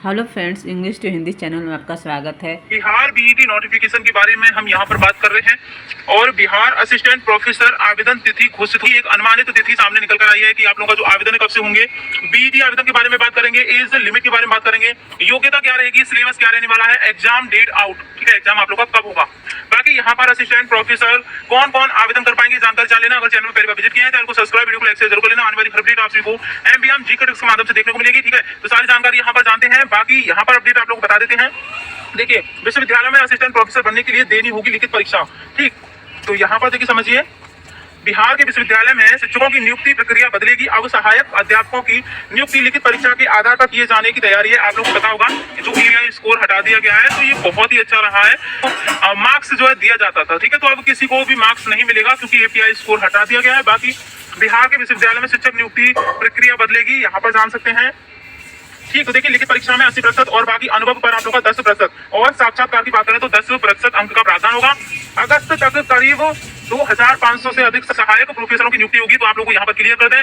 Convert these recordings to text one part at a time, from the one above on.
Hello friends, English to Hindi channel में आपका स्वागत है। बिहार बीईटी नोटिफिकेशन के बारे में हम यहाँ पर बात कर रहे हैं और बिहार असिस्टेंट प्रोफेसर आवेदन तिथि घोषित हुई। एक अनुमानित तिथि सामने निकल कर आई है कि आप लोगों का जो आवेदन है कब से होंगे। बीईटी आवेदन के बारे में बात करेंगे, एज लिमिट के बारे में बात करेंगे, योग्यता क्या रहेगी, सिलेबस क्या रहने वाला है, एग्जाम डेट आउट, ठीक है, एग्जाम आप लोग का कब होगा। बाकी यहाँ पर असिस्टेंट प्रोफेसर कौन कौन आवेदन कर पाएंगे जानकारी जान लेना। अगर चैनल में पहली बार विजिट किया है चैनल को सब्सक्राइब, वीडियो को लाइक जरूर कर लेना। आने वाली हर अपडेट आप सभी को एमबीएम जीके ट्रिक्स के माध्यम से देखने को मिलेगी, ठीक है। तो सारी जानकारी यहाँ पर जानते हैं। बाकी यहाँ पर अपडेट आप लोग बता देते हैं। देखिए, विश्वविद्यालय में असिस्टेंट प्रोफेसर बनने के लिए देनी होगी लिखित परीक्षा, ठीक। तो यहाँ पर देखिए समझिए, बिहार के विश्वविद्यालय में शिक्षकों की नियुक्ति प्रक्रिया बदलेगी। अब सहायक अध्यापकों की नियुक्ति लिखित परीक्षा के आधार पर किए जाने की तैयारी है। आप लोगों को पता होगा जो एआई स्कोर हटा दिया गया है, तो ये बहुत ही अच्छा रहा है। तो मार्क्स जो है दिया जाता था, ठीक है, तो अब किसी को भी मार्क्स नहीं मिलेगा क्योंकि एपीआई स्कोर हटा दिया गया है। बाकी बिहार के विश्वविद्यालय में शिक्षक नियुक्ति प्रक्रिया बदलेगी, यहाँ पर जान सकते हैं, ठीक। तो देखिए, लिखित परीक्षा में 80% और बाकी अनुभव पर आप लोग का 10% और साक्षात्कार की बात करें तो 10% अंक का प्रावधान होगा। अगस्त तक करीब 2500 से अधिक सहायक प्रोफेसरों की नियुक्ति होगी, तो आप लोग को यहाँ पर क्लियर कर दें।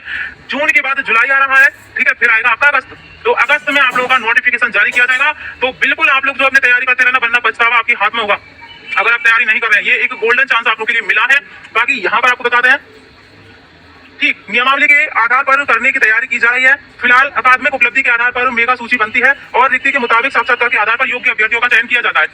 जून के बाद जुलाई आ रहा है, ठीक है, फिर आएगा आपका अगस्त। तो अगस्त में आप लोगों का नोटिफिकेशन जारी किया जाएगा। तो बिल्कुल आप लोग जो अपनी तैयारी करते रहना, वरना पछतावा आपके हाथ में होगा अगर आप तैयारी नहीं कर रहे हैं। ये एक गोल्डन चांस आप लोग के लिए मिला है। बाकी यहाँ पर आपको बता दें, ठीक, नियमावली के आधार पर करने की तैयारी की जा रही है। फिलहाल अकादमिक उपलब्धि के आधार पर मेगा सूची बनती है और रिक्ति के मुताबिक साक्षात्कार के आधार पर योग्य अभ्यर्थियों का चयन किया जाता है,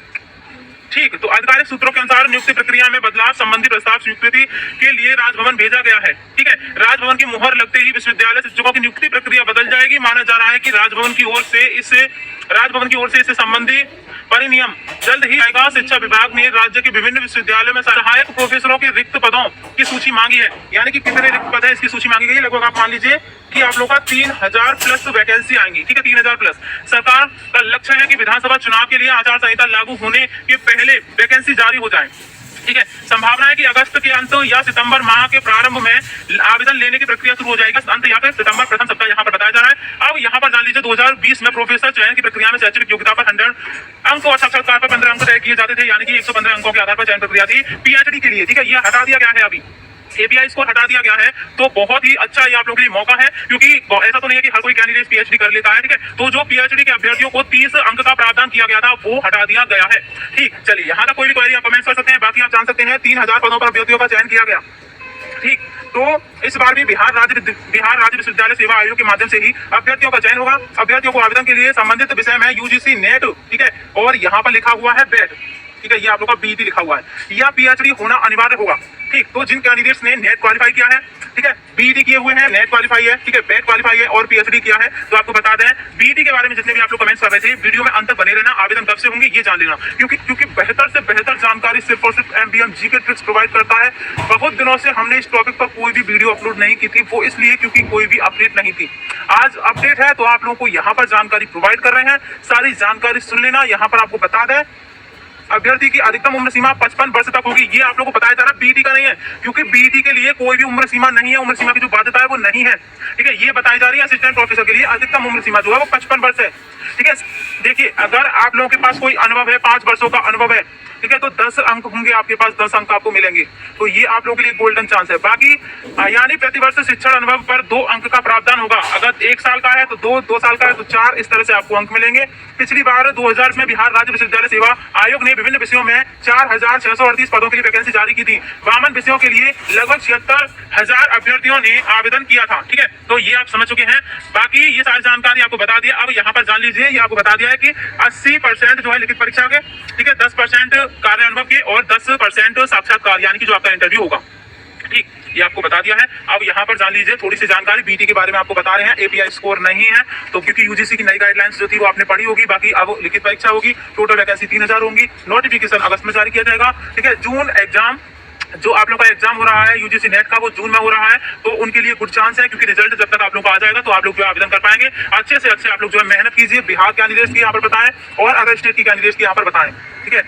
ठीक। तो आधिकारिक सूत्रों के अनुसार नियुक्ति प्रक्रिया में बदलाव संबंधी प्रस्ताव स्वीकृति के लिए राजभवन भेजा गया है, ठीक है। राजभवन की मुहर लगते ही विश्वविद्यालय शिक्षकों की नियुक्ति प्रक्रिया बदल जाएगी। माना जा रहा है कि राजभवन की ओर से इससे संबंधी परिनियम जल्द ही आएगा। शिक्षा विभाग ने राज्य के विभिन्न विश्वविद्यालयों में सहायक प्रोफेसरों के रिक्त पदों की सूची मांगी है, यानी कि कितने रिक्त पद है इसकी सूची मांगी गई है। लगभग आप मान लीजिए कि आप लोग का 3000 प्लस वैकेंसी आएंगी, ठीक है, 3000 प्लस। सरकार का लक्ष्य है कि विधानसभा चुनाव के लिए आचार संहिता लागू होने के पहले वैकेंसी जारी हो जाए, ठीक है। संभावना है कि अगस्त के अंत या सितंबर माह के प्रारंभ में आवेदन लेने की प्रक्रिया शुरू हो जाएगी। अंत या फिर सितंबर प्रथम सप्ताह यहाँ पर बताया जा रहा है। अब यहाँ पर जान लीजिए, 2020 में प्रोफेसर चयन की प्रक्रिया में शैक्षणिक योग्यता पर 100 अंक और साक्षात्कार पर 15 अंक तय किए जाते थे, यानी कि 115 अंकों के आधार पर चयन प्रक्रिया थी पीएचडी के लिए, ठीक है। ये हटा दिया गया है, अभी एपीआई स्कोर हटा दिया गया है। तो बहुत ही अच्छा ये आप लोगों के लिए मौका है, क्योंकि ऐसा तो नहीं है कि हर कोई कैंडिडेट पीएचडी कर लेता है, ठीक है। तो जो पीएचडी के अभ्यर्थियों को 30 अंक का प्रावधान किया गया था वो हटा दिया गया है, ठीक। चलिए, यहाँ तक कोई भी क्वेरी आप कमेंट कर सकते हैं। बाकी आप जान सकते हैं 3000 पदों पर अभ्यर्थियों का चयन किया गया, ठीक। तो इस बार भी बिहार राज्य विश्वविद्यालय सेवा आयोग के माध्यम से ही अभ्यर्थियों का चयन होगा। अभ्यर्थियों को आवेदन के लिए संबंधित विषय में यूजीसी नेट, ठीक है, और यहाँ पर लिखा हुआ है बेट, ठीक है, ये आप लोग का बीईटी लिखा हुआ है, या पीएचडी होना अनिवार्य होगा, ठीक। तो जिन कैंडिडेट्स ने नेट क्वालिफाई किया है, ठीक है, बीईटी किए हुए हैं, नेट क्वालिफाई है, ठीक है, बेट क्वालिफाई है और पीएचडी किया है, तो आपको बता दें बीईटी के बारे में जितने भी आप लोग कमेंट्स कर रहे थे, वीडियो में अंत तक बने रहना। आवेदन कब से होंगे ये जान लेना, क्योंकि बेहतर से बेहतर जानकारी सिर्फ और सिर्फ एमबीएम जीके ट्रिक्स प्रोवाइड करता है। बहुत दिनों से हमने इस टॉपिक पर कोई भी वीडियो अपलोड नहीं की थी, वो इसलिए क्योंकि कोई भी अपडेट नहीं थी। आज अपडेट है तो आप लोगों को यहाँ पर जानकारी प्रोवाइड कर रहे हैं। सारी जानकारी सुन लेना। यहाँ पर आपको बता दें, अभ्यर्थी की अधिकतम उम्र सीमा 55 वर्ष तक होगी। ये आप लोगों को बताया जा रहा है, बीईटी का नहीं है, क्योंकि बीईटी के लिए कोई भी उम्र सीमा नहीं है, उम्र सीमा की जो बाध्यता है वो नहीं है, ठीक है। ये बताई जा रही है असिस्टेंट प्रोफेसर के लिए अधिकतम उम्र सीमा जो है वो 55 वर्ष है, ठीक है। देखिए, अगर आप लोगों के पास कोई अनुभव है, 5 वर्षों का अनुभव है, ठीक है, तो 10 अंक होंगे आपके पास, 10 अंक आपको मिलेंगे। तो ये आप लोगों के लिए गोल्डन चांस है। बाकी यानी प्रतिवर्ष शिक्षण अनुभव पर 2 अंक का प्रावधान होगा। अगर 1 साल का है तो 2 साल का है तो 4, इस तरह से आपको अंक मिलेंगे। पिछली बार 2000 में बिहार राज्य विश्वविद्यालय सेवा आयोग ने विभिन्न विषयों में 4638 पदों के लिए वैकेंसी जारी की थी। 52 विषयों के लिए लगभग 76,000 अभ्यर्थियों ने आवेदन किया था, ठीक है। तो ये आप समझ चुके हैं। बाकी ये सारी जानकारी आपको बता दिया। अब यहाँ पर जान लीजिए, ये आपको बता दिया है कि 80% जो है लिखित परीक्षा के, ठीक है, 10% कार्य अनुभव के और 10% साक्षात्कार, यानी कि जो आपका इंटरव्यू होगा, ठीक। ये आपको बता दिया है। अब यहाँ पर जान लीजिए थोड़ी सी जानकारी बीईटी के बारे में आपको बता रहे हैं। एपीआई स्कोर नहीं है तो क्योंकि यूजीसी की नई गाइडलाइंस जो थी वो आपने पढ़ी होगी। बाकी अब लिखित परीक्षा होगी, टोटल वैकेंसी 3000 होंगी। नोटिफिकेशन अगस्त में जारी किया जाएगा, ठीक है। जून एग्जाम, जो आप लोग का एग्जाम हो रहा है यूजीसी नेट का, वो जून में हो रहा है, तो उनके लिए गुड चांस है, क्योंकि रिजल्ट जब तक आप लोग को आ जाएगा तो आप लोग जो आवेदन कर पाएंगे। अच्छे से अच्छे आप लोग जो है मेहनत कीजिए। बिहार कैंडिडेट्स की यहाँ पर बताएं और अदर स्टेट की कैंडिडेट्स की यहाँ पर बताएं, ठीक है।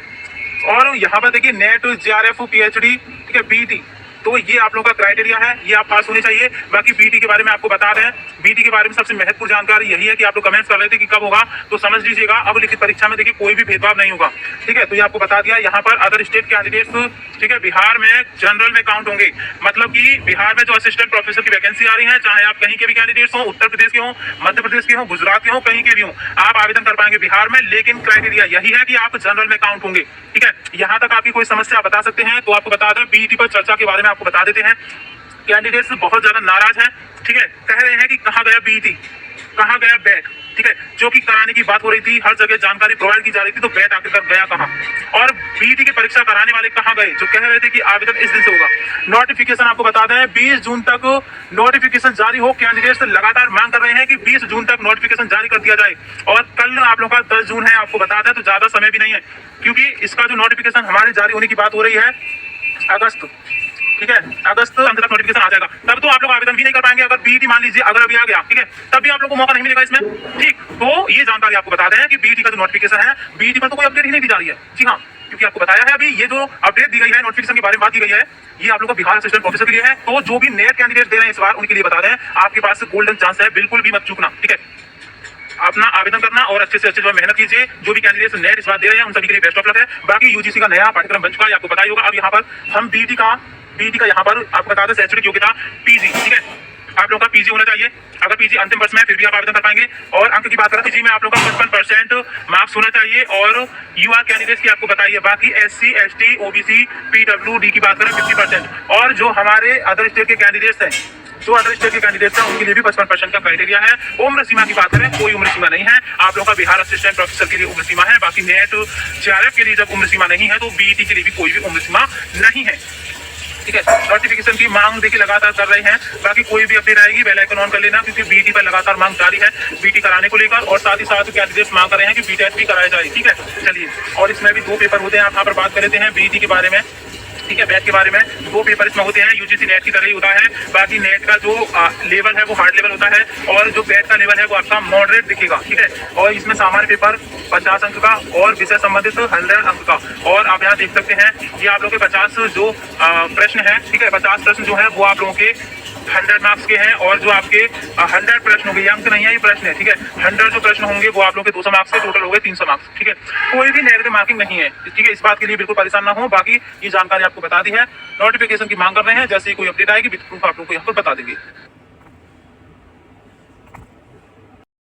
और यहाँ पर देखिए नेट, जेआरएफ, पीएचडी, ठीक है, बीईटी, तो ये आप लोगों का क्राइटेरिया है, ये आप पास होने चाहिए। बाकी बीटी के बारे में आपको बता दें, बीटी के बारे में सबसे महत्वपूर्ण जानकारी यही है कि आप लोग कमेंट्स कर रहे थे कि कब होगा, तो समझ लीजिएगा अब लिखित परीक्षा में देखिए कोई भी भेदभाव नहीं होगा, ठीक है। तो ये आपको बता दिया। यहाँ पर अदर स्टेट कैंडिडेट्स, ठीक है, बिहार में जनरल में काउंट होंगे, मतलब कि बिहार में जो असिस्टेंट प्रोफेसर की वैकेंसी आ रही है, चाहे आप कहीं के भी कैंडिडेट्स हो, उत्तर प्रदेश के हो, मध्य प्रदेश के हो, गुजरात के हो, कहीं के भी हो, आप आवेदन कर पाएंगे बिहार में। लेकिन क्राइटेरिया यही है कि आप जनरल में काउंट होंगे, ठीक है। यहाँ तक आपकी कोई समस्या बता सकते हैं तो आपको बता दें, बीईटी पर चर्चा के बारे में आपको बता देते हैं। कैंडिडेट्स बहुत ज्यादा नाराज हैं, ठीक है, कह रहे हैं कि कहाँ गया बीईटी, कहाँ गया बैट, ठीक है, जो कि कराने की बात हो रही थी, हर जगह जानकारी प्रोवाइड की जा रही थी, तो बैट आखिरकार गया कहाँ, और बीईटी की परीक्षा कराने वाले कहाँ गए जो कह रहे थे कि आवेदन इस दिन से होगा। नोटिफिकेशन आपको बता दें 20 जून तक नोटिफिकेशन जारी हो। कैंडिडेट्स लगातार मांग कर रहे हैं कि 20 जून तक नोटिफिकेशन जारी कर दिया जाए, और कल आप लोगों का 10 जून है, आपको बता दें, तो ज्यादा समय भी नहीं है, क्योंकि इसका जो नोटिफिकेशन हमारे जारी होने की बात हो रही है अगस्त, ठीक है, अगस्त अंत तक नोटिफिकेशन आ जाएगा। तब तो आप लोग आवेदन भी नहीं कर पाएंगे। अगर बीईटी मान लीजिए अगर अभी आ गया, ठीक है, तब भी आप लोगों को मौका नहीं मिलेगा इसमें, ठीक। तो ये जानकारी आपको बता दें कि बीईटी का जो नोटिफिकेशन है, बीईटी पर तो कोई अपडेट ही नहीं दी जा रही है, जी हाँ, क्योंकि आपको बताया है अभी ये जो अपडेट दी गई है नोटिफिकेशन के बारे में बात की गई है, ये आप लोगों को बिहार असिस्टेंट प्रोफेसर के लिए है। तो जो भी नेट कैंडिडेट दे रहे हैं इस बार, उनके लिए बता दें आपके पास गोल्डन चांस है, बिल्कुल भी मत चूकना, ठीक है। अपना आवेदन करना और अच्छे से अच्छे जो मेहनत कीजिए। जो भी कैंडिडेट्स नेट इस बार दे रहे हैं उन सभी के लिए बेस्ट ऑफ लक है। बाकी यूजीसी का नया पाठ्यक्रम बन चुका है, आपको पता ही होगा। अब यहाँ पर हम बीईटी का यहाँ पर आपको बता दें शैक्षणिक योग्यता पीजी, ठीक है, आप लोगों का पीजी होना चाहिए। अगर पीजी अंतिम वर्ष में फिर भी आप आवेदन कर पाएंगे। और अंक की बात करें, पीजी में आप लोगों का 55% मार्क्स होना चाहिए, और युवा कैंडिडेट्स की आपको बताइए। बाकी एससी, एसटी, ओबीसी, पीडब्ल्यूडी की बात करें 50%, और जो हमारे अदर स्टेट के कैंडिडेट्स हैं, जो अदर स्टेट के कैंडिडेट्स हैं, उनके लिए भी 55% का क्राइटेरिया है। उम्र सीमा की बात करें, कोई उम्र सीमा नहीं है। आप लोगों का बिहार असिस्टेंट प्रोफेसर के लिए उम्र सीमा है। बाकी नेट जेआरएफ के लिए जब उम्र सीमा नहीं है, तो बीईटी के लिए भी कोई भी उम्र सीमा नहीं है, ठीक है। नोटिफिकेशन की मांग देखिए लगातार कर रहे हैं। बाकी कोई भी अपडेट आएगी बेल आइकन ऑन कर लेना, क्योंकि बीईटी पर लगातार मांग जारी है बीईटी कराने को लेकर, और साथ ही साथ कैंडिडेट्स मांग कर रहे हैं कि बीटेट भी कराया जाए, ठीक है। चलिए, और इसमें भी 2 पेपर होते हैं, आप यहाँ पर बात कर लेते हैं बीईटी के बारे में, ठीक है। बैट के बारे में 2 पेपर इसमें होते हैं, यूजीसी नेट की तरह ही होता है। बाकी नेट का जो लेवल है वो हार्ड लेवल होता है, और जो बैट का लेवल है वो आपका मॉडरेट दिखेगा, ठीक है। और इसमें सामान्य पेपर 50 अंक का और विषय संबंधित 100 अंक का। और आप यहाँ देख सकते हैं ये आप लोगों के 50 जो प्रश्न है, ठीक है, 50 प्रश्न जो है वो आप लोगों के 100 मार्क्स के हैं, और जो आपके 100 प्रश्न होंगे, ये अंक नहीं है, ये प्रश्न है, ठीक है। 100 जो प्रश्न होंगे वो आप लोगों के 200 मार्क्स के, टोटल हो गए 300 मार्क्स, ठीक है। कोई भी नेगेटिव मार्किंग नहीं है, ठीक है। इस बात के लिए बिल्कुल परेशान ना हो। बाकी ये जानकारी आपको बता दी है। नोटिफिकेशन की मांग कर रहे हैं, जैसे ही कोई अपडेट आएगी आप लोगों को यहाँ पर बता देंगे।